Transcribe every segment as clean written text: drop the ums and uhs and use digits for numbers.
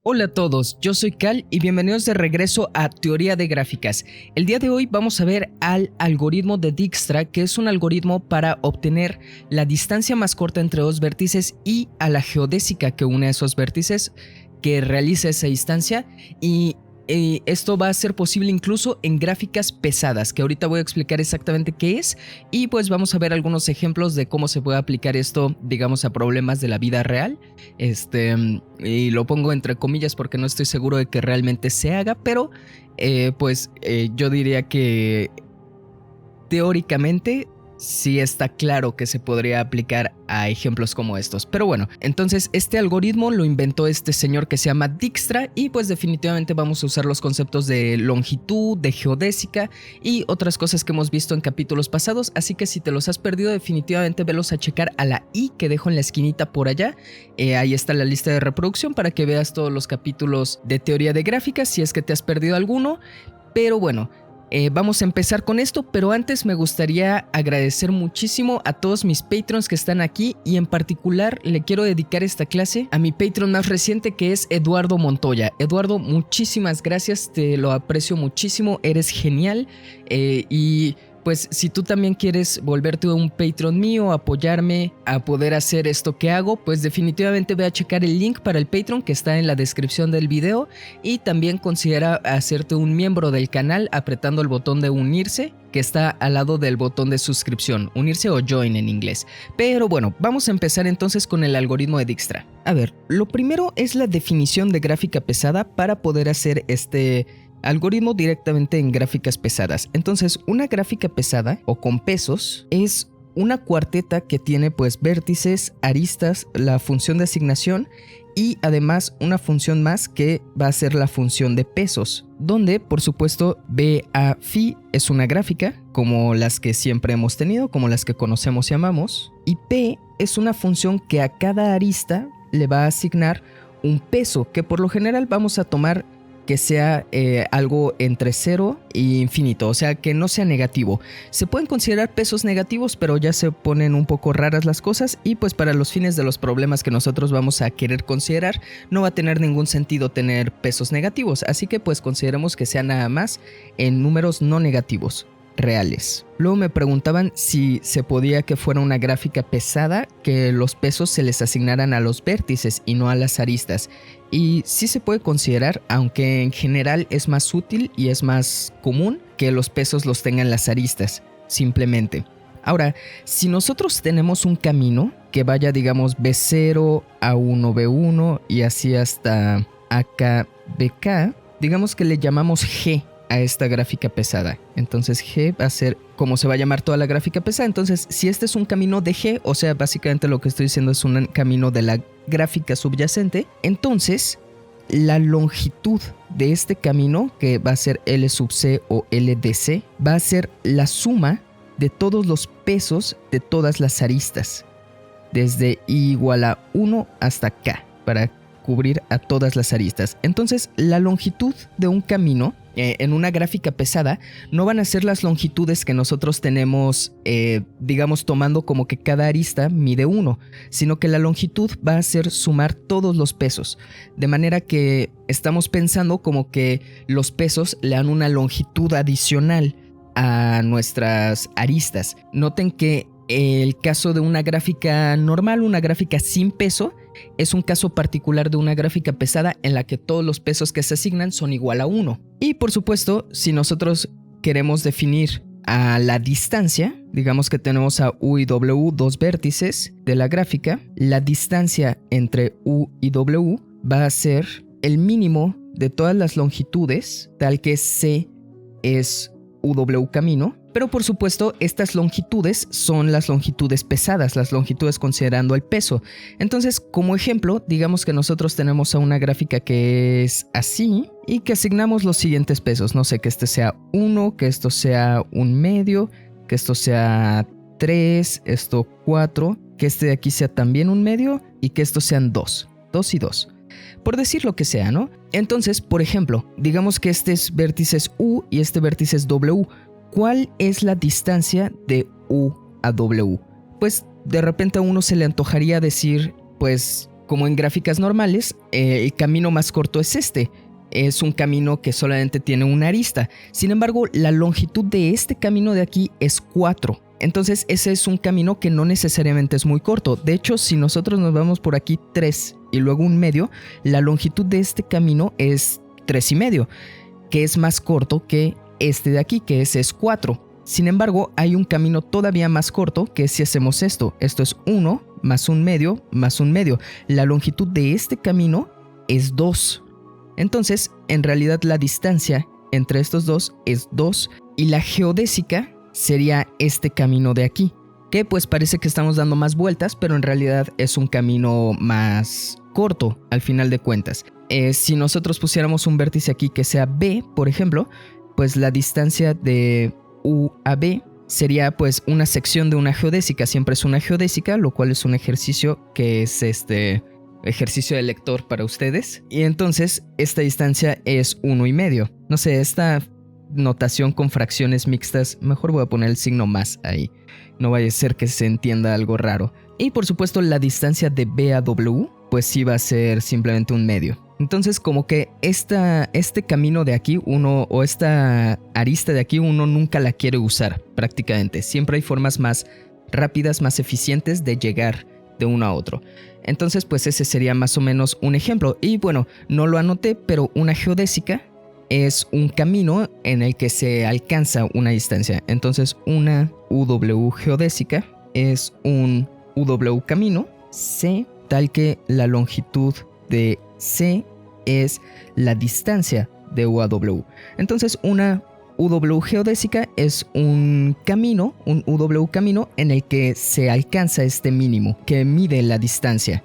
Hola a todos, yo soy Cal y bienvenidos de regreso a Teoría de Gráficas. El día de hoy vamos a ver al algoritmo de Dijkstra, que es un algoritmo para obtener la distancia más corta entre dos vértices y a la geodésica que une a esos vértices, que realiza esa distancia, y esto va a ser posible incluso en gráficas pesadas, que ahorita voy a explicar exactamente qué es, y pues vamos a ver algunos ejemplos de cómo se puede aplicar esto, digamos, a problemas de la vida real. Y lo pongo entre comillas porque no estoy seguro de que realmente se haga, pero yo diría que teóricamente sí está claro que se podría aplicar a ejemplos como estos. Pero bueno, entonces este algoritmo lo inventó este señor que se llama Dijkstra, y pues definitivamente vamos a usar los conceptos de longitud, de geodésica y otras cosas que hemos visto en capítulos pasados, así que si te los has perdido, definitivamente velos a checar a la i que dejo en la esquinita por allá. Ahí está la lista de reproducción para que veas todos los capítulos de teoría de gráficas si es que te has perdido alguno. Pero bueno, vamos a empezar con esto, pero antes me gustaría agradecer muchísimo a todos mis Patrons que están aquí, y en particular le quiero dedicar esta clase a mi Patreon más reciente, que es Eduardo Montoya. Eduardo, muchísimas gracias, te lo aprecio muchísimo, eres genial, y pues si tú también quieres volverte un Patreon mío, apoyarme a poder hacer esto que hago, pues definitivamente ve a checar el link para el Patreon que está en la descripción del video, y también considera hacerte un miembro del canal apretando el botón de unirse que está al lado del botón de suscripción, unirse o join en inglés. Pero bueno, vamos a empezar entonces con el algoritmo de Dijkstra. A ver, lo primero es la definición de gráfica pesada para poder hacer este algoritmo directamente en gráficas pesadas. Entonces, una gráfica pesada o con pesos es una cuarteta que tiene pues vértices, aristas, la función de asignación y además una función más que va a ser la función de pesos, donde por supuesto BA-Φ es una gráfica como las que siempre hemos tenido, como las que conocemos y amamos, y P es una función que a cada arista le va a asignar un peso, que por lo general vamos a tomar que sea algo entre 0 e infinito, o sea, que no sea negativo. Se pueden considerar pesos negativos, pero ya se ponen un poco raras las cosas, y pues para los fines de los problemas que nosotros vamos a querer considerar, no va a tener ningún sentido tener pesos negativos, así que pues consideremos que sea nada más en números no negativos reales. Luego me preguntaban si se podía que fuera una gráfica pesada que los pesos se les asignaran a los vértices y no a las aristas. Y sí se puede considerar, aunque en general es más útil y es más común que los pesos los tengan las aristas, simplemente. Ahora, si nosotros tenemos un camino que vaya, digamos, B0, A1, B1 y así hasta AK, BK, digamos que le llamamos G a esta gráfica pesada. Entonces G va a ser como se va a llamar toda la gráfica pesada. Entonces, si este es un camino de G, o sea, básicamente lo que estoy diciendo es un camino de la gráfica subyacente, entonces la longitud de este camino, que va a ser L sub C o L de C, va a ser la suma de todos los pesos de todas las aristas, desde I igual a 1 hasta K, para cubrir a todas las aristas. Entonces, la longitud de un camino en una gráfica pesada no van a ser las longitudes que nosotros tenemos, digamos, tomando como que cada arista mide 1, sino que la longitud va a ser sumar todos los pesos, de manera que estamos pensando como que los pesos le dan una longitud adicional a nuestras aristas. Noten que el caso de una gráfica normal, una gráfica sin peso, es un caso particular de una gráfica pesada en la que todos los pesos que se asignan son igual a 1. Y por supuesto, si nosotros queremos definir a la distancia, digamos que tenemos a U y W, dos vértices de la gráfica, la distancia entre U y W va a ser el mínimo de todas las longitudes, tal que C es UW camino. Pero por supuesto, estas longitudes son las longitudes pesadas, las longitudes considerando el peso. Entonces, como ejemplo, digamos que nosotros tenemos a una gráfica que es así y que asignamos los siguientes pesos. No sé, que este sea 1, que esto sea 1/2, que esto sea 3, esto 4, que este de aquí sea también 1/2 y que estos sean 2 y 2. Por decir lo que sea, ¿no? Entonces, por ejemplo, digamos que este es vértice U y este vértice es W. ¿Cuál es la distancia de U a W? Pues de repente a uno se le antojaría decir, pues como en gráficas normales, el camino más corto es este. Es un camino que solamente tiene una arista. Sin embargo, la longitud de este camino de aquí es 4. Entonces ese es un camino que no necesariamente es muy corto. De hecho, si nosotros nos vamos por aquí 3 y luego un medio, la longitud de este camino es 3,5, que es más corto que este de aquí, que ese es 4. Sin embargo, hay un camino todavía más corto que si hacemos esto. Esto es 1 más un medio más un medio. La longitud de este camino es 2. Entonces, en realidad la distancia entre estos dos es 2 y la geodésica sería este camino de aquí, que pues parece que estamos dando más vueltas, pero en realidad es un camino más corto al final de cuentas. Si nosotros pusiéramos un vértice aquí que sea B, por ejemplo, pues la distancia de U a B sería pues una sección de una geodésica. Siempre es una geodésica, lo cual es un ejercicio que es ejercicio de lector para ustedes. Y entonces esta distancia es 1,5. No sé, esta notación con fracciones mixtas, mejor voy a poner el signo más ahí. No vaya a ser que se entienda algo raro. Y por supuesto la distancia de B a W, pues sí va a ser simplemente un medio. Entonces como que este camino de aquí, o esta arista de aquí, uno nunca la quiere usar prácticamente. Siempre hay formas más rápidas, más eficientes de llegar de uno a otro. Entonces pues ese sería más o menos un ejemplo. Y bueno, no lo anoté, pero una geodésica es un camino en el que se alcanza una distancia. Entonces una UW geodésica es un UW camino C, tal que la longitud de C es la distancia de U a W. Entonces una UW geodésica es un camino, un UW camino en el que se alcanza este mínimo que mide la distancia.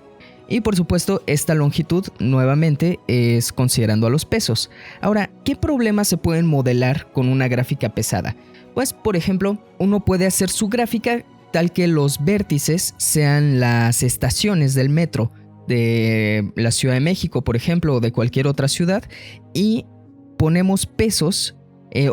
Y por supuesto esta longitud nuevamente es considerando a los pesos. Ahora, ¿qué problemas se pueden modelar con una gráfica pesada? Pues por ejemplo, uno puede hacer su gráfica tal que los vértices sean las estaciones del metro de la Ciudad de México, por ejemplo, o de cualquier otra ciudad, y ponemos pesos,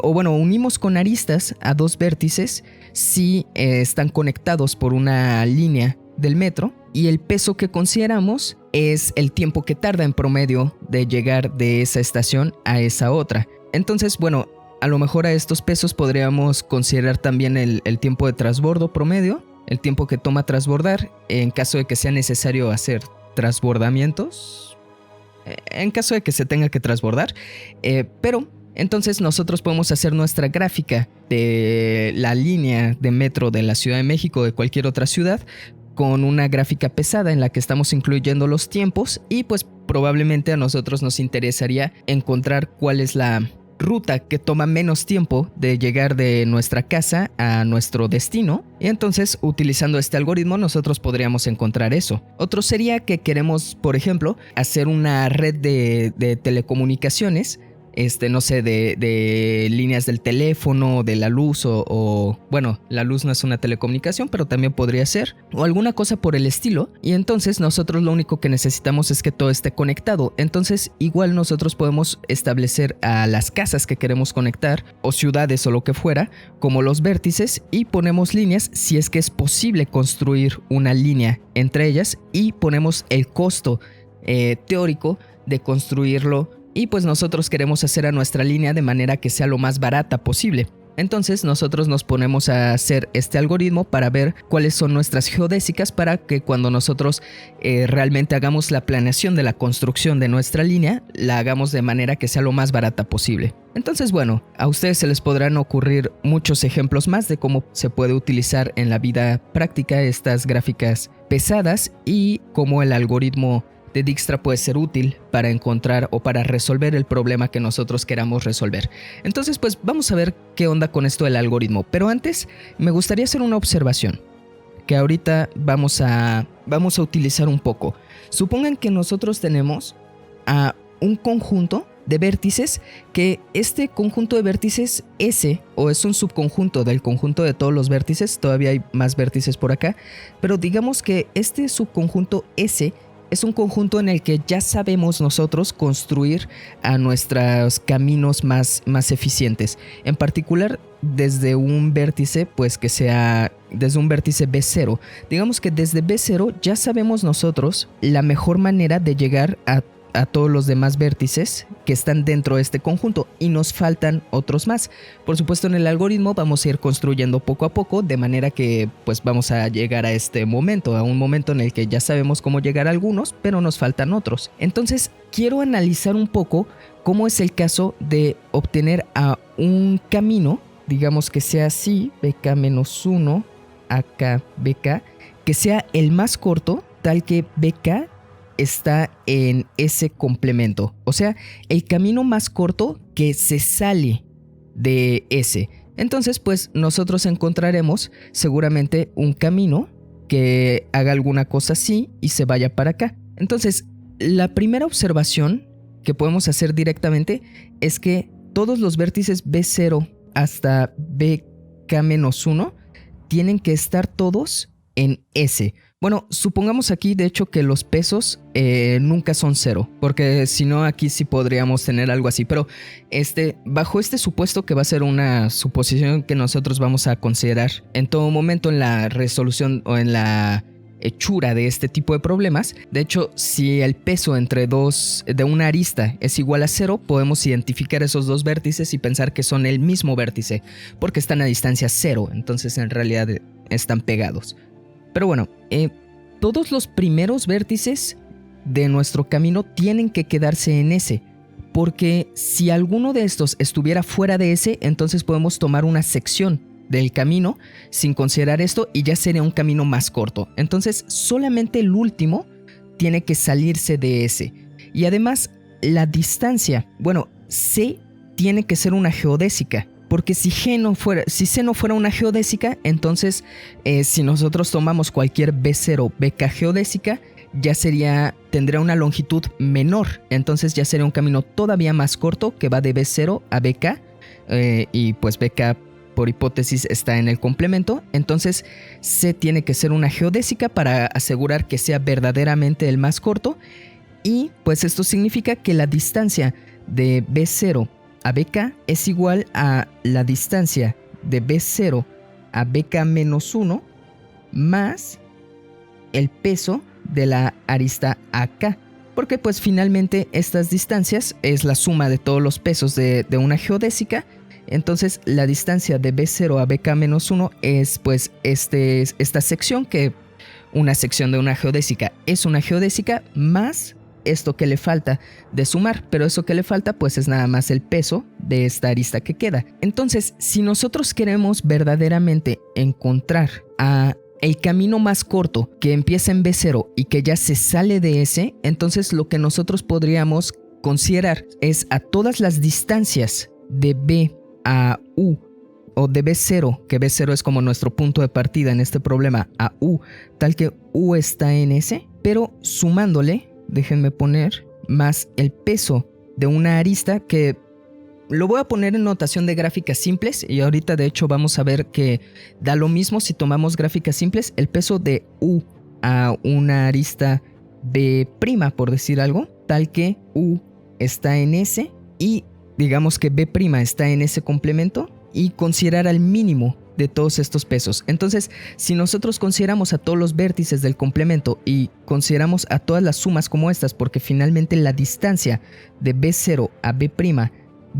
unimos con aristas a dos vértices si están conectados por una línea del metro, y el peso que consideramos es el tiempo que tarda en promedio de llegar de esa estación a esa otra. Entonces, bueno, a lo mejor a estos pesos podríamos considerar también el tiempo de transbordo promedio, el tiempo que toma transbordar, en caso de que sea necesario hacer transbordamientos, en caso de que se tenga que transbordar, pero entonces nosotros podemos hacer nuestra gráfica de la línea de metro de la Ciudad de México o de cualquier otra ciudad con una gráfica pesada en la que estamos incluyendo los tiempos, y pues probablemente a nosotros nos interesaría encontrar cuál es la ruta que toma menos tiempo de llegar de nuestra casa a nuestro destino, y entonces utilizando este algoritmo nosotros podríamos encontrar eso. Otro sería que queremos, por ejemplo, hacer una red de telecomunicaciones, no sé, de líneas del teléfono, de la luz o bueno, la luz no es una telecomunicación, pero también podría ser, o alguna cosa por el estilo, y entonces nosotros lo único que necesitamos es que todo esté conectado. Entonces igual nosotros podemos establecer a las casas que queremos conectar, o ciudades o lo que fuera, como los vértices, y ponemos líneas si es que es posible construir una línea entre ellas, y ponemos el costo teórico de construirlo. Y pues nosotros queremos hacer a nuestra línea de manera que sea lo más barata posible. Entonces nosotros nos ponemos a hacer este algoritmo para ver cuáles son nuestras geodésicas, para que cuando nosotros realmente hagamos la planeación de la construcción de nuestra línea, la hagamos de manera que sea lo más barata posible. Entonces bueno, a ustedes se les podrán ocurrir muchos ejemplos más de cómo se puede utilizar en la vida práctica estas gráficas pesadas y cómo el algoritmo de Dijkstra puede ser útil para encontrar o para resolver el problema que nosotros queramos resolver. Entonces pues vamos a ver qué onda con esto del algoritmo, pero antes me gustaría hacer una observación que ahorita vamos a utilizar un poco. Supongan que nosotros tenemos un conjunto de vértices, que este conjunto de vértices S, o es un subconjunto del conjunto de todos los vértices, todavía hay más vértices por acá, pero digamos que este subconjunto S es un conjunto en el que ya sabemos nosotros construir a nuestros caminos más eficientes. En particular, desde un vértice, pues que sea desde un vértice B0. Digamos que desde B0 ya sabemos nosotros la mejor manera de llegar a todos los demás vértices que están dentro de este conjunto, y nos faltan otros más. Por supuesto, en el algoritmo vamos a ir construyendo poco a poco, de manera que pues vamos a llegar a este momento, a un momento en el que ya sabemos cómo llegar a algunos, pero nos faltan otros. Entonces quiero analizar un poco cómo es el caso de obtener a un camino, digamos que sea así, BK-1, acá BK, que sea el más corto, tal que BK está en ese complemento. O sea, el camino más corto que se sale de ese. Entonces, pues nosotros encontraremos seguramente un camino que haga alguna cosa así y se vaya para acá. Entonces, la primera observación que podemos hacer directamente es que todos los vértices B0 hasta BK-1 tienen que estar todos en S. Bueno, supongamos aquí de hecho que los pesos nunca son 0, porque si no aquí sí podríamos tener algo así, pero bajo este supuesto, que va a ser una suposición que nosotros vamos a considerar en todo momento en la resolución o en la hechura de este tipo de problemas. De hecho, si el peso entre de una arista es igual a 0, podemos identificar esos dos vértices y pensar que son el mismo vértice, porque están a distancia 0, entonces en realidad están pegados. Pero bueno, todos los primeros vértices de nuestro camino tienen que quedarse en S, porque si alguno de estos estuviera fuera de S, entonces podemos tomar una sección del camino sin considerar esto y ya sería un camino más corto. Entonces solamente el último tiene que salirse de S. Y además la distancia, bueno, C tiene que ser una geodésica. Porque si C no fuera una geodésica, entonces si nosotros tomamos cualquier B0, BK geodésica, ya tendría una longitud menor. Entonces ya sería un camino todavía más corto que va de B0 a BK. Y pues BK por hipótesis está en el complemento. Entonces C tiene que ser una geodésica para asegurar que sea verdaderamente el más corto. Y pues esto significa que la distancia de B0 a BK es igual a la distancia de B0 a BK-1 más el peso de la arista AK, porque pues finalmente estas distancias es la suma de todos los pesos de una geodésica. Entonces la distancia de B0 a BK-1 es pues esta sección, que una sección de una geodésica es una geodésica más esto que le falta de sumar, pero eso que le falta pues es nada más el peso de esta arista que queda. Entonces, si nosotros queremos verdaderamente encontrar el camino más corto que empieza en B0 y que ya se sale de ese, entonces lo que nosotros podríamos considerar es a todas las distancias de B a U, o de B0, que B0 es como nuestro punto de partida en este problema, a U, tal que U está en S, pero sumándole, déjenme poner, más el peso de una arista, que lo voy a poner en notación de gráficas simples, y ahorita de hecho vamos a ver que da lo mismo si tomamos gráficas simples. El peso de U a una arista B', por decir algo, tal que U está en S y digamos que B' está en ese complemento, y considerar al mínimo de todos estos pesos. Entonces, si nosotros consideramos a todos los vértices del complemento y consideramos a todas las sumas como estas, porque finalmente la distancia de B0 a B'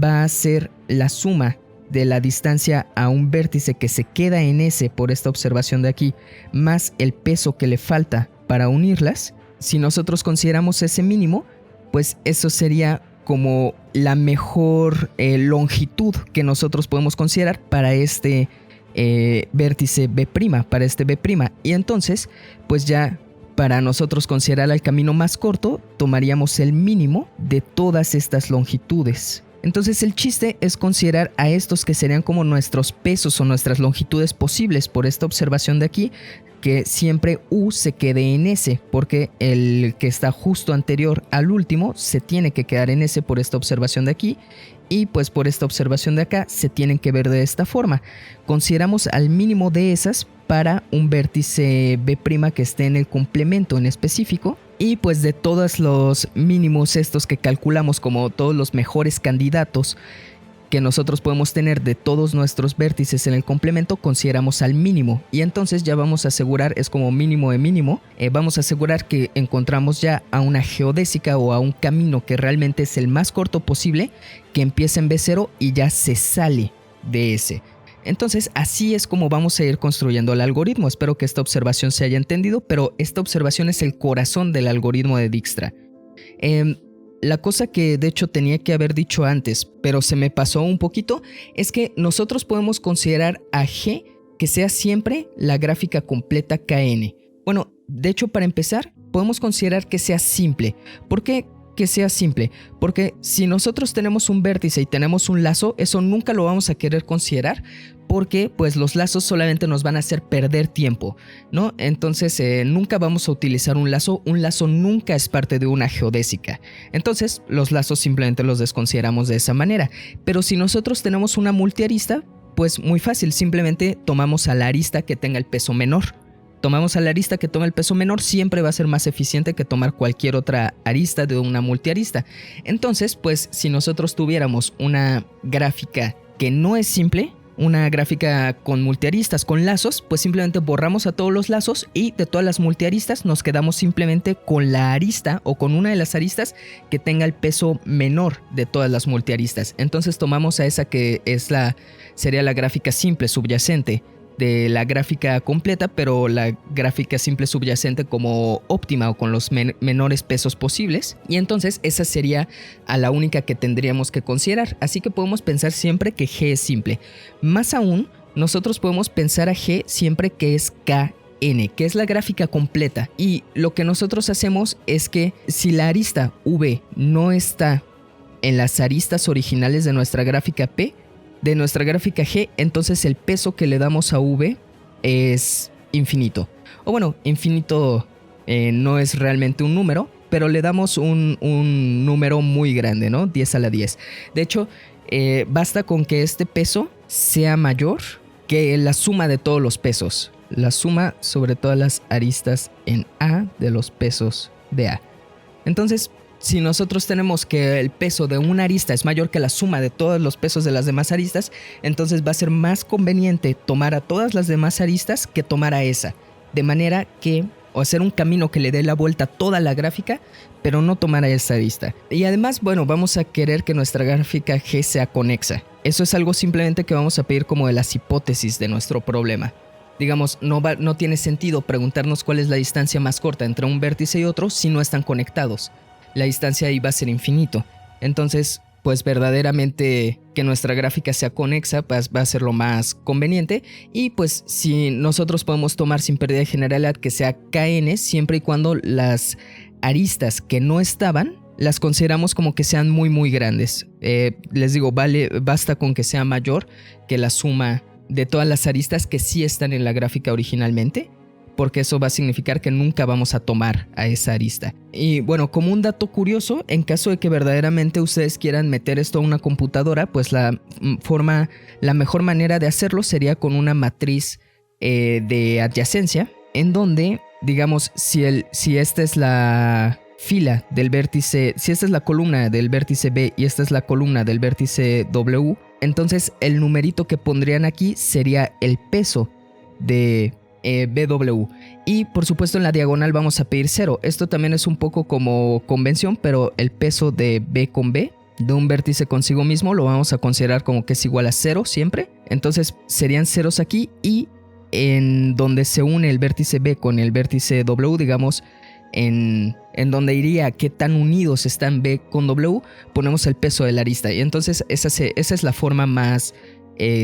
va a ser la suma de la distancia a un vértice que se queda en S por esta observación de aquí, más el peso que le falta para unirlas. Si nosotros consideramos ese mínimo, pues eso sería como la mejor longitud que nosotros podemos considerar para este vértice B', para este B'. Y entonces, pues ya para nosotros considerar el camino más corto, tomaríamos el mínimo de todas estas longitudes. Entonces el chiste es considerar a estos que serían como nuestros pesos o nuestras longitudes posibles por esta observación de aquí, que siempre U se quede en S, porque el que está justo anterior al último se tiene que quedar en S por esta observación de aquí, y pues por esta observación de acá se tienen que ver de esta forma. Consideramos al mínimo de esas para un vértice B' que esté en el complemento en específico, Y pues de todos los mínimos estos que calculamos como todos los mejores candidatos que nosotros podemos tener de todos nuestros vértices en el complemento, consideramos al mínimo, y entonces ya vamos a asegurar, es como mínimo de mínimo, vamos a asegurar que encontramos ya a una geodésica o a un camino que realmente es el más corto posible, que empieza en B0 y ya se sale de ese. Entonces así es como vamos a ir construyendo el algoritmo. Espero que esta observación se haya entendido, pero esta observación es el corazón del algoritmo de Dijkstra. La cosa que de hecho tenía que haber dicho antes, pero se me pasó un poquito, es que nosotros podemos considerar a G que sea siempre la gráfica completa KN. Bueno, de hecho para empezar, podemos considerar que sea simple. ¿Por qué que sea simple? Porque si nosotros tenemos un vértice y tenemos un lazo, eso nunca lo vamos a querer considerar, porque pues los lazos solamente nos van a hacer perder tiempo, ¿no? Entonces nunca vamos a utilizar un lazo nunca es parte de una geodésica. Entonces los lazos simplemente los desconsideramos de esa manera. Pero si nosotros tenemos una multiarista, pues muy fácil, simplemente tomamos a la arista que tenga el peso menor. Tomamos a la arista que toma el peso menor, siempre va a ser más eficiente que tomar cualquier otra arista de una multiarista. Entonces, pues si nosotros tuviéramos una gráfica que no es simple, una gráfica con multiaristas, con lazos, pues simplemente borramos a todos los lazos y de todas las multiaristas nos quedamos simplemente con la arista o con una de las aristas que tenga el peso menor de todas las multiaristas. Entonces tomamos a esa que sería la gráfica simple subyacente de la gráfica completa, pero la gráfica simple subyacente como óptima o con los menores pesos posibles, y entonces esa sería a la única que tendríamos que considerar. Así que podemos pensar siempre que G es simple. Más aún, nosotros podemos pensar a G siempre que es KN, que es la gráfica completa, y lo que nosotros hacemos es que si la arista V no está en las aristas originales de nuestra gráfica P, de nuestra gráfica G, entonces el peso que le damos a V es infinito. O bueno, infinito no es realmente un número, pero le damos un número muy grande, ¿no? 10 a la 10. De hecho, basta con que este peso sea mayor que la suma de todos los pesos. La suma sobre todas las aristas en A de los pesos de A. Entonces, si nosotros tenemos que el peso de una arista es mayor que la suma de todos los pesos de las demás aristas, entonces va a ser más conveniente tomar a todas las demás aristas que tomar a esa. De manera que, o hacer un camino que le dé la vuelta a toda la gráfica, pero no tomar a esa arista. Y además, bueno, vamos a querer que nuestra gráfica G sea conexa. Eso es algo simplemente que vamos a pedir como de las hipótesis de nuestro problema. Digamos, no tiene sentido preguntarnos cuál es la distancia más corta entre un vértice y otro si no están conectados. La distancia ahí va a ser infinito. Entonces, pues verdaderamente que nuestra gráfica sea conexa va a ser lo más conveniente. Y pues si nosotros podemos tomar sin pérdida de generalidad que sea KN, siempre y cuando las aristas que no estaban las consideramos como que sean muy muy grandes. Les digo, basta con que sea mayor que la suma de todas las aristas que sí están en la gráfica originalmente, porque eso va a significar que nunca vamos a tomar a esa arista. Y bueno, como un dato curioso, en caso de que verdaderamente ustedes quieran meter esto a una computadora, pues la mejor manera de hacerlo sería con una matriz de adyacencia, en donde, digamos, si esta es la fila del vértice, si esta es la columna del vértice B y esta es la columna del vértice W, entonces el numerito que pondrían aquí sería el peso de BW, y por supuesto en la diagonal vamos a pedir 0. Esto también es un poco como convención, pero el peso de B con B de un vértice consigo mismo lo vamos a considerar como que es igual a 0 siempre. Entonces serían ceros aquí, y en donde se une el vértice B con el vértice W, digamos en donde iría qué tan unidos están B con W, ponemos el peso de la arista, y entonces esa es la forma más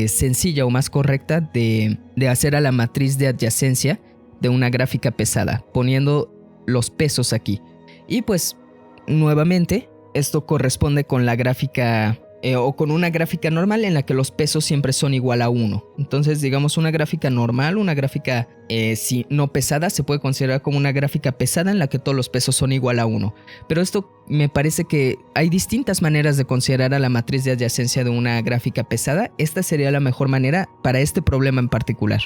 sencilla o más correcta de hacer a la matriz de adyacencia de una gráfica pesada, poniendo los pesos aquí. Y pues nuevamente esto corresponde con la gráfica o con una gráfica normal en la que los pesos siempre son igual a 1. Entonces, digamos, una gráfica normal, una gráfica si no pesada, se puede considerar como una gráfica pesada en la que todos los pesos son igual a 1. Pero esto me parece que hay distintas maneras de considerar a la matriz de adyacencia de una gráfica pesada. Esta sería la mejor manera para este problema en particular.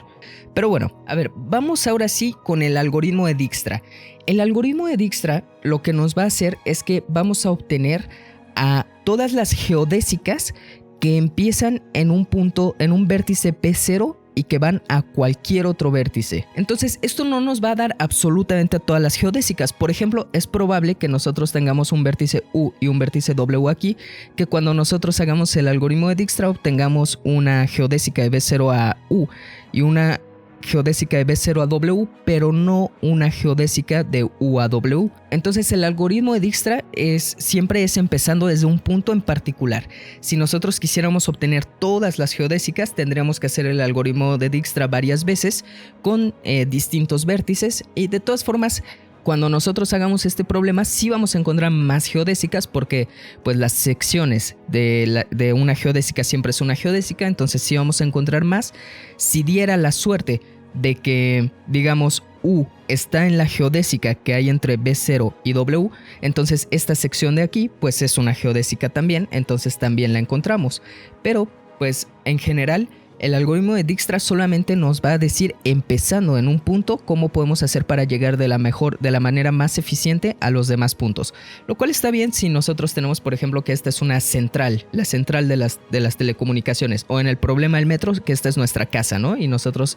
Pero bueno, a ver, vamos ahora sí con el algoritmo de Dijkstra. El algoritmo de Dijkstra lo que nos va a hacer es que vamos a obtener a todas las geodésicas que empiezan en un punto, en un vértice P0 y que van a cualquier otro vértice. Entonces, esto no nos va a dar absolutamente a todas las geodésicas. Por ejemplo, es probable que nosotros tengamos un vértice U y un vértice W aquí, que cuando nosotros hagamos el algoritmo de Dijkstra obtengamos una geodésica de B0 a U y una geodésica de B0 a W, pero no una geodésica de U a W. Entonces el algoritmo de Dijkstra siempre es empezando desde un punto en particular. Si nosotros quisiéramos obtener todas las geodésicas, tendríamos que hacer el algoritmo de Dijkstra varias veces con distintos vértices, y de todas formas, cuando nosotros hagamos este problema sí vamos a encontrar más geodésicas, porque pues las secciones de una geodésica siempre es una geodésica, entonces sí vamos a encontrar más. Si diera la suerte de que, digamos, U está en la geodésica que hay entre B0 y W, entonces esta sección de aquí pues es una geodésica también, entonces también la encontramos. Pero pues en general el algoritmo de Dijkstra solamente nos va a decir, empezando en un punto, cómo podemos hacer para llegar de la manera más eficiente a los demás puntos. Lo cual está bien si nosotros tenemos, por ejemplo, que esta es una central, la central de las telecomunicaciones, o en el problema del metro, que esta es nuestra casa, ¿no? Y nosotros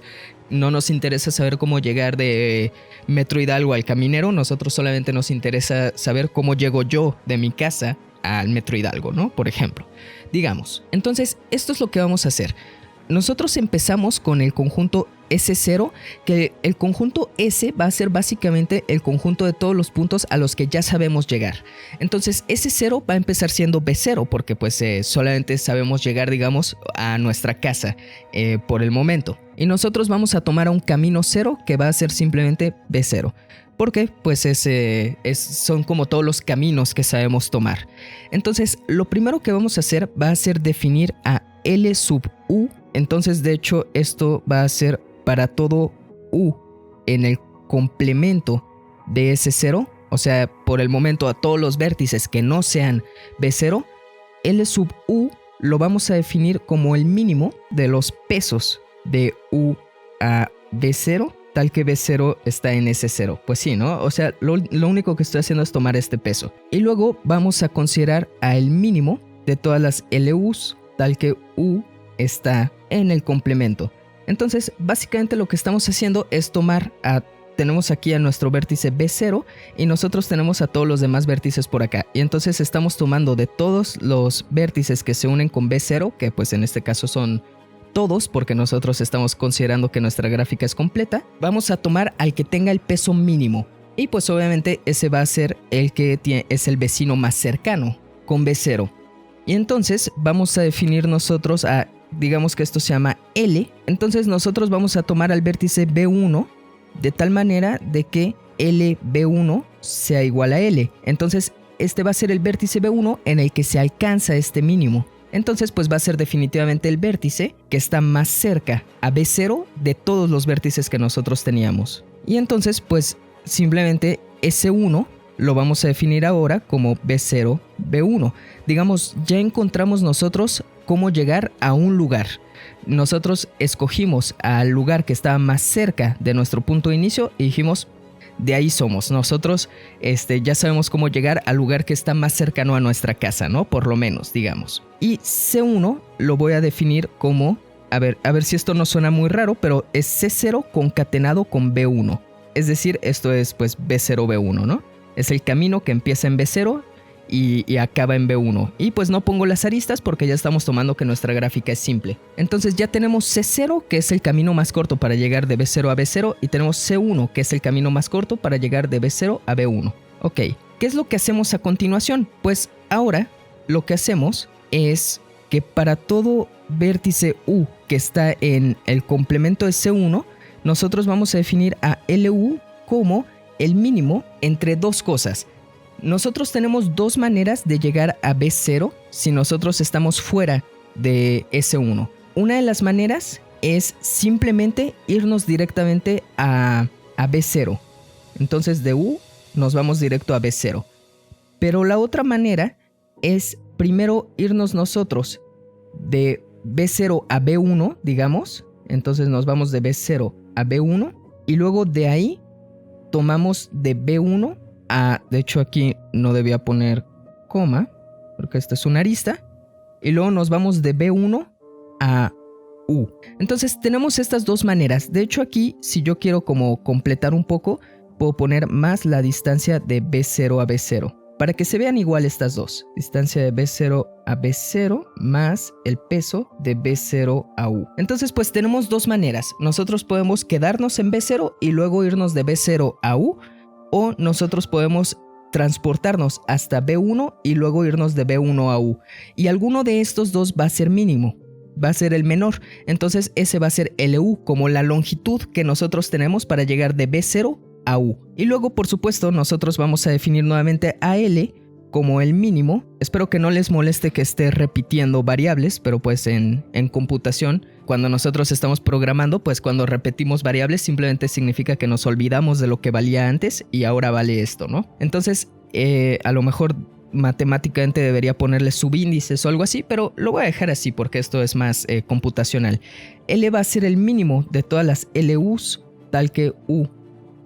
no nos interesa saber cómo llegar de Metro Hidalgo al Caminero, nosotros solamente nos interesa saber cómo llego yo de mi casa al Metro Hidalgo, ¿no? Por ejemplo, digamos. Entonces, esto es lo que vamos a hacer. Nosotros empezamos con el conjunto S0, que el conjunto S va a ser básicamente el conjunto de todos los puntos a los que ya sabemos llegar. Entonces S0 va a empezar siendo B0 porque pues solamente sabemos llegar, digamos, a nuestra casa por el momento. Y nosotros vamos a tomar a un camino 0 que va a ser simplemente B0. Porque pues son como todos los caminos que sabemos tomar. Entonces lo primero que vamos a hacer va a ser definir a L sub U. Entonces de hecho esto va a ser para todo U en el complemento de S0. O sea, por el momento a todos los vértices que no sean B0. L sub U lo vamos a definir como el mínimo de los pesos de U a B0. Tal que B0 está en S0. Pues sí, ¿no? O sea, lo único que estoy haciendo es tomar este peso. Y luego vamos a considerar a el mínimo de todas las LUs, tal que U está en el complemento. Entonces, básicamente lo que estamos haciendo es tenemos aquí a nuestro vértice B0 y nosotros tenemos a todos los demás vértices por acá. Y entonces estamos tomando de todos los vértices que se unen con B0, que pues en este caso son todos, porque nosotros estamos considerando que nuestra gráfica es completa, vamos a tomar al que tenga el peso mínimo. Y pues obviamente ese va a ser el que es el vecino más cercano, con B0. Y entonces vamos a definir nosotros digamos que esto se llama L. Entonces nosotros vamos a tomar al vértice B1 de tal manera de que LB1 sea igual a L. Entonces este va a ser el vértice B1 en el que se alcanza este mínimo. Entonces pues va a ser definitivamente el vértice que está más cerca a B0 de todos los vértices que nosotros teníamos. Y entonces pues simplemente S1 lo vamos a definir ahora como B0, B1. Digamos, ya encontramos nosotros cómo llegar a un lugar. Nosotros escogimos al lugar que estaba más cerca de nuestro punto de inicio y dijimos, de ahí somos. Nosotros ya sabemos cómo llegar al lugar que está más cercano a nuestra casa, ¿no? Por lo menos, digamos. Y C1 lo voy a definir como, a ver si esto no suena muy raro, pero es C0 concatenado con B1. Es decir, esto es pues B0, B1, ¿no? Es el camino que empieza en B0 y acaba en B1. Y pues no pongo las aristas porque ya estamos tomando que nuestra gráfica es simple. Entonces ya tenemos C0, que es el camino más corto para llegar de B0 a B0, y tenemos C1, que es el camino más corto para llegar de B0 a B1. Ok, ¿qué es lo que hacemos a continuación? Pues ahora lo que hacemos es que para todo vértice U que está en el complemento de C1, nosotros vamos a definir a LU como el mínimo entre dos cosas. Nosotros tenemos dos maneras de llegar a B0 si nosotros estamos fuera de S1. Una de las maneras es simplemente irnos directamente a B0. Entonces de U nos vamos directo a B0. Pero la otra manera es primero irnos nosotros de B0 a B1, digamos. Entonces nos vamos de B0 a B1 y luego de ahí tomamos de B1 a... De hecho aquí no debía poner coma porque esta es una arista. Y luego nos vamos de B1 a U. Entonces tenemos estas dos maneras. De hecho aquí, si yo quiero como completar un poco, puedo poner más la distancia de B0 a B0. Para que se vean igual estas dos. Distancia de B0 a B0 más el peso de B0 a U. Entonces pues tenemos dos maneras. Nosotros podemos quedarnos en B0 y luego irnos de B0 a U. O nosotros podemos transportarnos hasta B1 y luego irnos de B1 a U. Y alguno de estos dos va a ser mínimo. Va a ser el menor. Entonces ese va a ser LU como la longitud que nosotros tenemos para llegar de B0 a U. Y luego por supuesto nosotros vamos a definir nuevamente a L como el mínimo. Espero que no les moleste que esté repitiendo variables, pero pues en computación, cuando nosotros estamos programando, pues cuando repetimos variables simplemente significa que nos olvidamos de lo que valía antes y ahora vale esto, ¿no? Entonces a lo mejor matemáticamente debería ponerle subíndices o algo así, pero lo voy a dejar así porque esto es más computacional. L va a ser el mínimo de todas las LUs, tal que U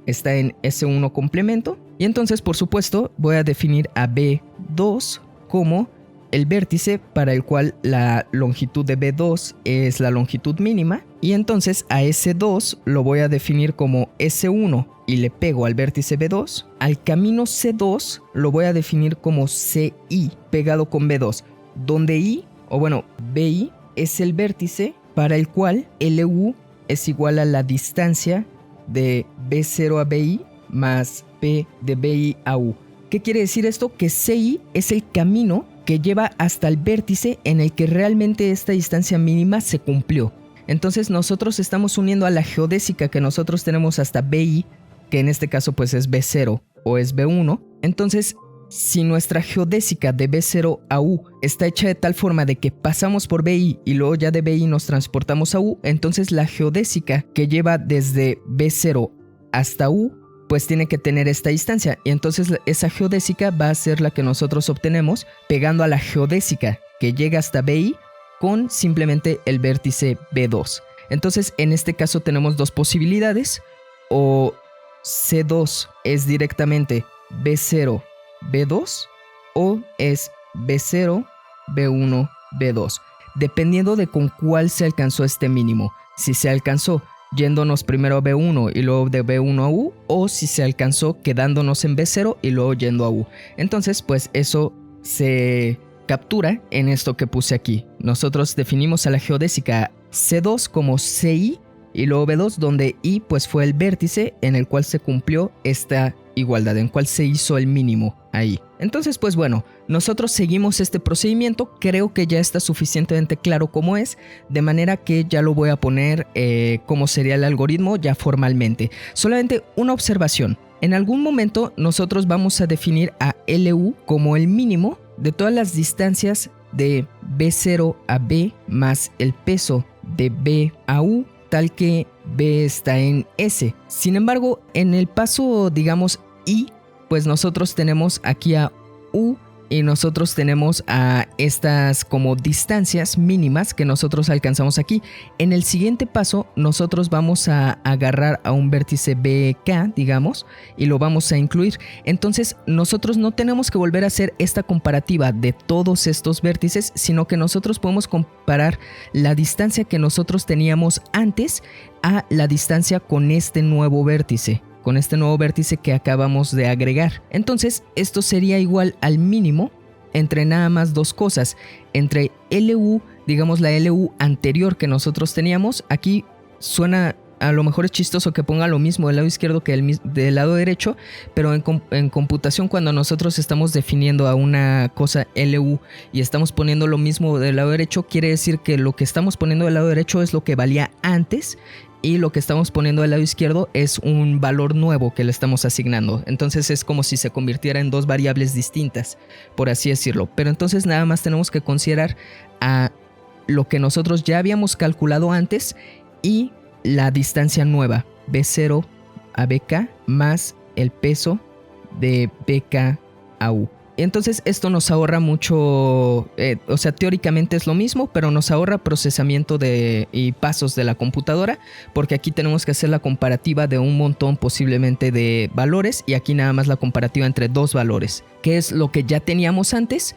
está en S1 complemento. Y entonces, por supuesto, voy a definir a B2 como el vértice para el cual la longitud de B2 es la longitud mínima. Y entonces a S2 lo voy a definir como S1 y le pego al vértice B2. Al camino C2 lo voy a definir como CI pegado con B2, donde I, o bueno, BI es el vértice para el cual LU es igual a la distancia de B0 a BI más P de BI a U. ¿Qué quiere decir esto? Que CI es el camino que lleva hasta el vértice en el que realmente esta distancia mínima se cumplió. Entonces nosotros estamos uniendo a la geodésica que nosotros tenemos hasta BI, que en este caso pues es B0 o es B1. Entonces, si nuestra geodésica de B0 a U está hecha de tal forma de que pasamos por BI y luego ya de BI nos transportamos a U, entonces la geodésica que lleva desde B0 hasta U pues tiene que tener esta distancia, y entonces esa geodésica va a ser la que nosotros obtenemos pegando a la geodésica que llega hasta BI con simplemente el vértice B2. Entonces en este caso tenemos dos posibilidades: o C2 es directamente B0 B2 o es B0 B1 B2, dependiendo de con cuál se alcanzó este mínimo. Si se alcanzó yéndonos primero a B1 y luego de B1 a U, o si se alcanzó quedándonos en B0 y luego yendo a U. Entonces pues eso se captura en esto que puse aquí. Nosotros definimos a la geodésica C2 como CI y luego B2, donde I pues fue el vértice en el cual se cumplió esta igualdad, en cual se hizo el mínimo ahí. Entonces pues bueno, nosotros seguimos este procedimiento. Creo que ya está suficientemente claro cómo es, de manera que ya lo voy a poner cómo sería el algoritmo ya formalmente. Solamente una observación: en algún momento nosotros vamos a definir a LU como el mínimo de todas las distancias de B0 a B más el peso de B a U, tal que B está en S. Sin embargo, en el paso, digamos, I, pues nosotros tenemos aquí a U y nosotros tenemos a estas como distancias mínimas que nosotros alcanzamos aquí. En el siguiente paso, nosotros vamos a agarrar a un vértice BK, digamos, y lo vamos a incluir. Entonces, nosotros no tenemos que volver a hacer esta comparativa de todos estos vértices, sino que nosotros podemos comparar la distancia que nosotros teníamos antes a la distancia con este nuevo vértice. Que acabamos de agregar. Entonces esto sería igual al mínimo entre nada más dos cosas: entre LU, digamos la LU anterior que nosotros teníamos. Aquí suena, a lo mejor es chistoso que ponga lo mismo del lado izquierdo que del lado derecho, pero en computación, cuando nosotros estamos definiendo a una cosa LU y estamos poniendo lo mismo del lado derecho, quiere decir que lo que estamos poniendo del lado derecho es lo que valía antes y lo que estamos poniendo al lado izquierdo es un valor nuevo que le estamos asignando. Entonces es como si se convirtiera en dos variables distintas, por así decirlo. Pero entonces nada más tenemos que considerar a lo que nosotros ya habíamos calculado antes y la distancia nueva, B0 a BK, más el peso de BK a U. Entonces esto nos ahorra mucho, o sea, teóricamente es lo mismo, pero nos ahorra procesamiento y pasos de la computadora, porque aquí tenemos que hacer la comparativa de un montón posiblemente de valores, y aquí nada más la comparativa entre dos valores, que es lo que ya teníamos antes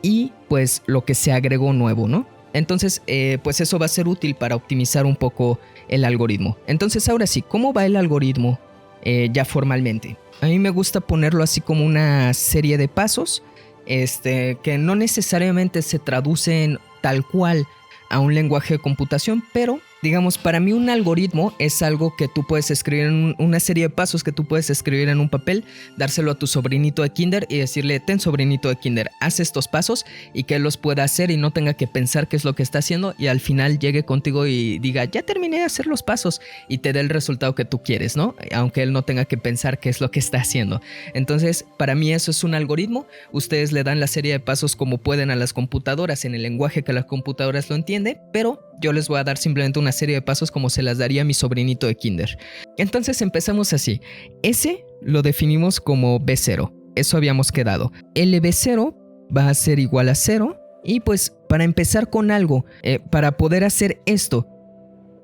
y pues lo que se agregó nuevo, ¿no? Entonces, pues eso va a ser útil para optimizar un poco el algoritmo. Entonces, ahora sí, ¿cómo va el algoritmo ya formalmente? A mí me gusta ponerlo así como una serie de pasos, que no necesariamente se traducen tal cual a un lenguaje de computación, pero digamos, para mí un algoritmo es algo que tú puedes escribir en una serie de pasos que tú puedes escribir en un papel, dárselo a tu sobrinito de kinder y decirle: ten, sobrinito de kinder, haz estos pasos, y que él los pueda hacer y no tenga que pensar qué es lo que está haciendo, y al final llegue contigo y diga: ya terminé de hacer los pasos, y te dé el resultado que tú quieres, ¿no? Aunque él no tenga que pensar qué es lo que está haciendo. Entonces, para mí eso es un algoritmo. Ustedes le dan la serie de pasos como pueden a las computadoras en el lenguaje que las computadoras lo entienden, pero yo les voy a dar simplemente una serie de pasos como se las daría a mi sobrinito de kinder. Entonces empezamos así. S lo definimos como B0. Eso habíamos quedado. LB0 va a ser igual a 0. Y pues para empezar con algo, para poder hacer esto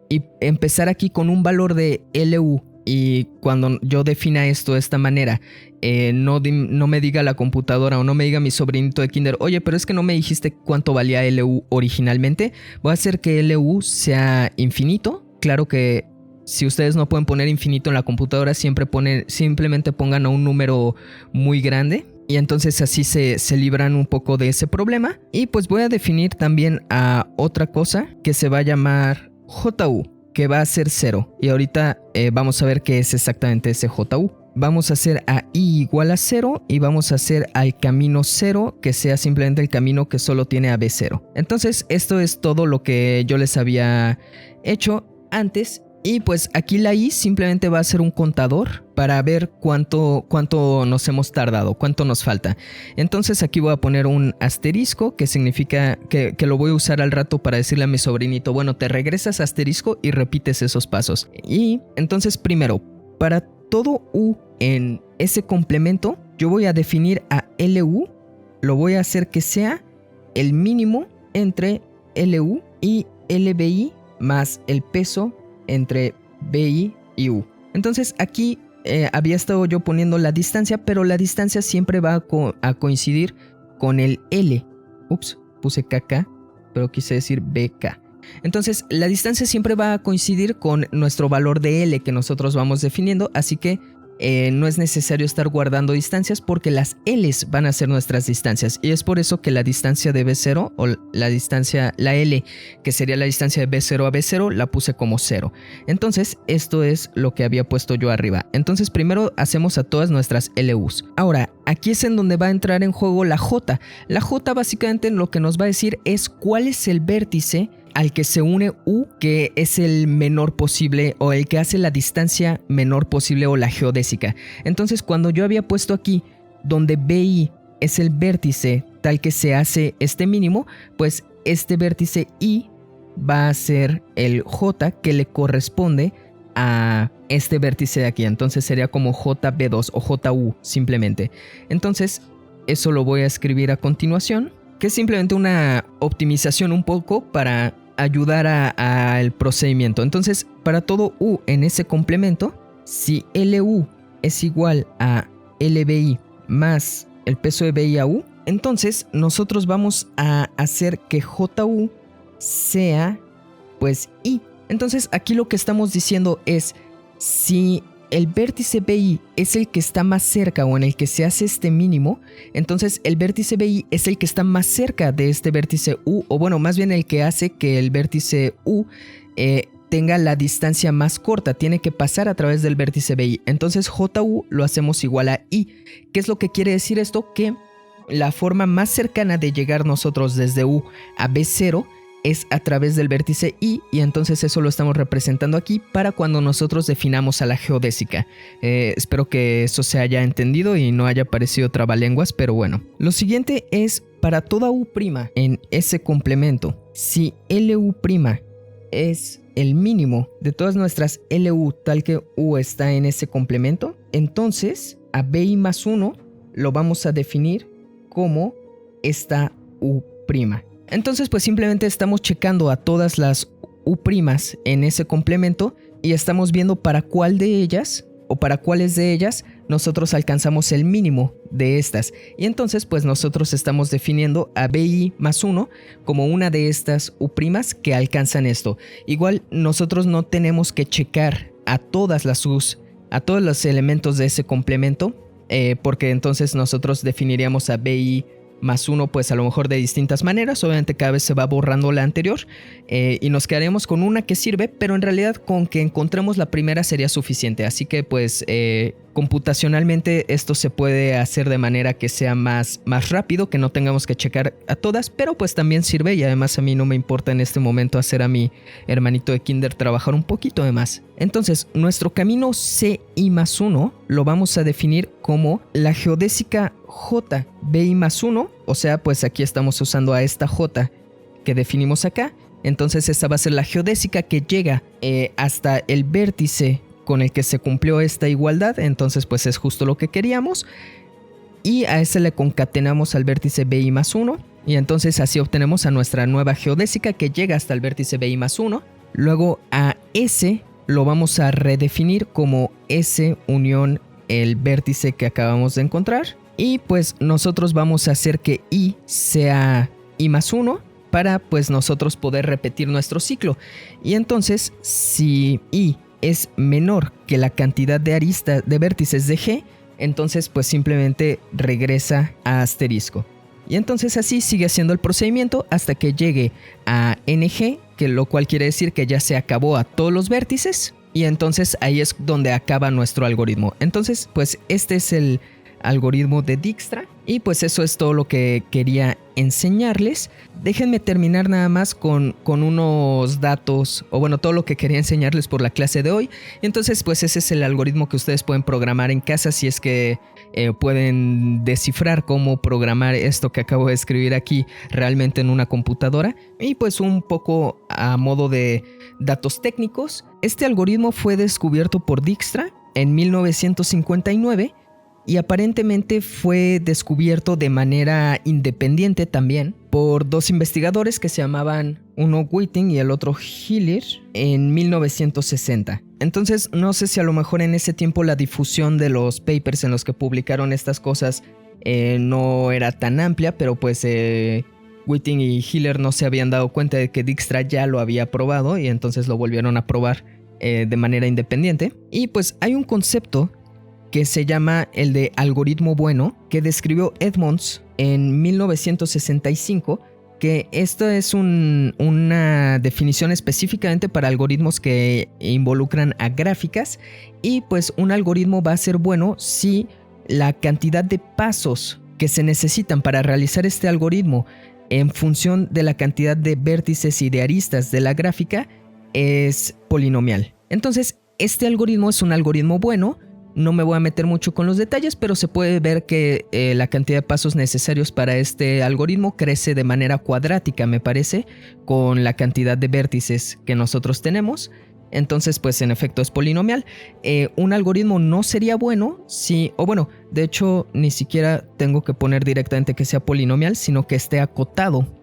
y empezar aquí con un valor de LU, y cuando yo defina esto de esta manera, no me diga la computadora o no me diga mi sobrinito de kinder: oye, pero es que no me dijiste cuánto valía LU originalmente. Voy a hacer que LU sea infinito. Claro que si ustedes no pueden poner infinito en la computadora, simplemente pongan a un número muy grande, y entonces así se libran un poco de ese problema. Y pues voy a definir también a otra cosa que se va a llamar JU, que va a ser 0. Y ahorita vamos a ver qué es exactamente ese JU. Vamos a hacer a I igual a 0 y vamos a hacer al camino 0 que sea simplemente el camino que solo tiene a B0. Entonces esto es todo lo que yo les había hecho antes. Y pues aquí la I simplemente va a ser un contador para ver cuánto nos hemos tardado, cuánto nos falta. Entonces aquí voy a poner un asterisco, que significa que lo voy a usar al rato para decirle a mi sobrinito: bueno, te regresas a asterisco y repites esos pasos. Y entonces primero, para todo U en ese complemento, yo voy a definir a LU, lo voy a hacer que sea el mínimo entre LU y LBI más el peso entre BI y U. Entonces aquí había estado yo poniendo la distancia, pero la distancia siempre va a coincidir con el L. Ups, puse KK, pero quise decir BK. Entonces la distancia siempre va a coincidir con nuestro valor de L que nosotros vamos definiendo, así que no es necesario estar guardando distancias porque las L's van a ser nuestras distancias, y es por eso que la distancia de B0 o la L, que sería la distancia de B0 a B0, la puse como 0. Entonces esto es lo que había puesto yo arriba. Entonces primero hacemos a todas nuestras LUs. Ahora aquí es en donde va a entrar en juego la J. La J básicamente lo que nos va a decir es cuál es el vértice al que se une U, que es el menor posible, o el que hace la distancia menor posible, o la geodésica. Entonces cuando yo había puesto aquí donde BI es el vértice tal que se hace este mínimo, pues este vértice I va a ser el J que le corresponde a este vértice de aquí. Entonces sería como JB2 o JU simplemente. Entonces eso lo voy a escribir a continuación, que es simplemente una optimización un poco para ayudar al procedimiento. Entonces, para todo U en ese complemento, si LU es igual a LBI más el peso de BI a U, entonces nosotros vamos a hacer que JU sea pues I. Entonces aquí lo que estamos diciendo es, si el vértice BI es el que está más cerca o en el que se hace este mínimo, entonces el vértice BI es el que está más cerca de este vértice U, o bueno, más bien el que hace que el vértice U tenga la distancia más corta, tiene que pasar a través del vértice BI. Entonces JU lo hacemos igual a I. ¿Qué es lo que quiere decir esto? Que la forma más cercana de llegar nosotros desde U a B0 es a través del vértice I, y entonces eso lo estamos representando aquí para cuando nosotros definamos a la geodésica. Espero que eso se haya entendido y no haya parecido trabalenguas, pero bueno. Lo siguiente es para toda U' en ese complemento. Si LU' es el mínimo de todas nuestras LU tal que U está en ese complemento, entonces a BI más 1 lo vamos a definir como esta U'. Entonces pues simplemente estamos checando a todas las U' en ese complemento y estamos viendo para cuál de ellas o para cuáles de ellas nosotros alcanzamos el mínimo de estas. Y entonces pues nosotros estamos definiendo a BI más 1 como una de estas U' que alcanzan esto. Igual nosotros no tenemos que checar a todas las U's, a todos los elementos de ese complemento, porque entonces nosotros definiríamos a BI más 1 pues a lo mejor de distintas maneras. Obviamente cada vez se va borrando la anterior y nos quedaremos con una que sirve, pero en realidad con que encontremos la primera sería suficiente. Así que pues computacionalmente esto se puede hacer de manera que sea más rápido, que no tengamos que checar a todas, pero pues también sirve, y además a mí no me importa en este momento hacer a mi hermanito de kinder trabajar un poquito de más. Entonces nuestro camino CI más 1 lo vamos a definir como la geodésica JBI más 1, o sea pues aquí estamos usando a esta J que definimos acá. Entonces esta va a ser la geodésica que llega hasta el vértice con el que se cumplió esta igualdad. Entonces pues es justo lo que queríamos, y a ese le concatenamos al vértice BI más 1, y entonces así obtenemos a nuestra nueva geodésica que llega hasta el vértice BI más 1. Luego a S lo vamos a redefinir como S unión el vértice que acabamos de encontrar, y pues nosotros vamos a hacer que I sea I más 1 para pues nosotros poder repetir nuestro ciclo. Y entonces si I es menor que la cantidad de aristas de vértices de G, entonces pues simplemente regresa a asterisco. Y entonces así sigue haciendo el procedimiento hasta que llegue a NG, que lo cual quiere decir que ya se acabó a todos los vértices, y entonces ahí es donde acaba nuestro algoritmo. Entonces pues este es el algoritmo de Dijkstra, y pues eso es todo lo que quería enseñarles. Déjenme terminar nada más con unos datos, o bueno, todo lo que quería enseñarles por la clase de hoy. Entonces pues ese es el algoritmo que ustedes pueden programar en casa si es que pueden descifrar cómo programar esto que acabo de escribir aquí realmente en una computadora. Y pues un poco a modo de datos técnicos, este algoritmo fue descubierto por Dijkstra en 1959 y aparentemente fue descubierto de manera independiente también por dos investigadores que se llamaban uno Whiting y el otro Hiller en 1960. Entonces no sé si a lo mejor en ese tiempo la difusión de los papers en los que publicaron estas cosas no era tan amplia, pero pues Whiting y Hiller no se habían dado cuenta de que Dijkstra ya lo había probado, y entonces lo volvieron a probar de manera independiente. Y pues hay un concepto que se llama el de algoritmo bueno, que describió Edmonds en 1965, que esto es una definición específicamente para algoritmos que involucran a gráficas, y pues un algoritmo va a ser bueno si la cantidad de pasos que se necesitan para realizar este algoritmo en función de la cantidad de vértices y de aristas de la gráfica es polinomial. Entonces este algoritmo es un algoritmo bueno. No me voy a meter mucho con los detalles, pero se puede ver que la cantidad de pasos necesarios para este algoritmo crece de manera cuadrática, me parece, con la cantidad de vértices que nosotros tenemos. Entonces, pues en efecto es polinomial. Un algoritmo no sería bueno si, o bueno, de hecho ni siquiera tengo que poner directamente que sea polinomial, sino que esté acotado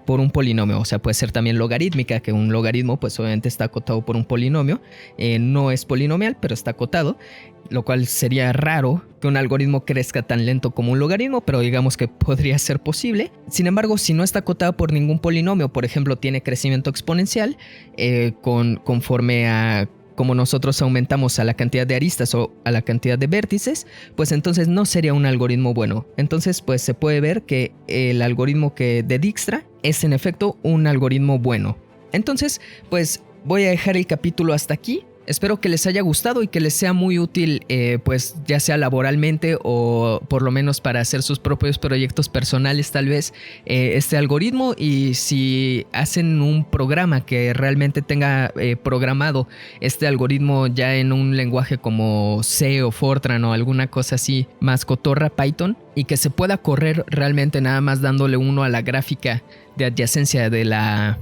por un polinomio. O sea, puede ser también logarítmica, que un logaritmo pues obviamente está acotado por un polinomio. No es polinomial, pero está acotado, lo cual sería raro que un algoritmo crezca tan lento como un logaritmo, pero digamos que podría ser posible. Sin embargo, si no está acotado por ningún polinomio, por ejemplo, tiene crecimiento exponencial conforme a como nosotros aumentamos a la cantidad de aristas o a la cantidad de vértices, pues entonces no sería un algoritmo bueno. Entonces pues se puede ver que el algoritmo de Dijkstra es en efecto un algoritmo bueno. Entonces pues voy a dejar el capítulo hasta aquí. Espero que les haya gustado y que les sea muy útil, pues ya sea laboralmente o por lo menos para hacer sus propios proyectos personales tal vez, este algoritmo. Y si hacen un programa que realmente tenga programado este algoritmo ya en un lenguaje como C o Fortran o alguna cosa así más cotorra, Python, y que se pueda correr realmente nada más dándole uno a la gráfica de adyacencia de la...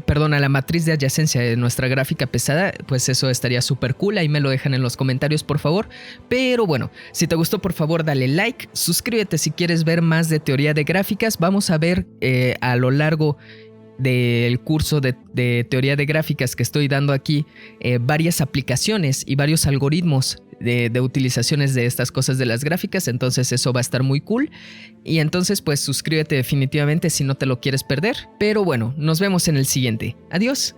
Perdón, a la matriz de adyacencia de nuestra gráfica pesada, pues eso estaría súper cool. Ahí me lo dejan en los comentarios, por favor. Pero bueno, si te gustó, por favor, dale like, suscríbete si quieres ver más de teoría de gráficas. Vamos a ver a lo largo del curso de teoría de gráficas que estoy dando aquí varias aplicaciones y varios algoritmos de utilizaciones de estas cosas de las gráficas. Entonces eso va a estar muy cool. Y entonces pues suscríbete definitivamente si no te lo quieres perder. Pero bueno, nos vemos en el siguiente. Adiós.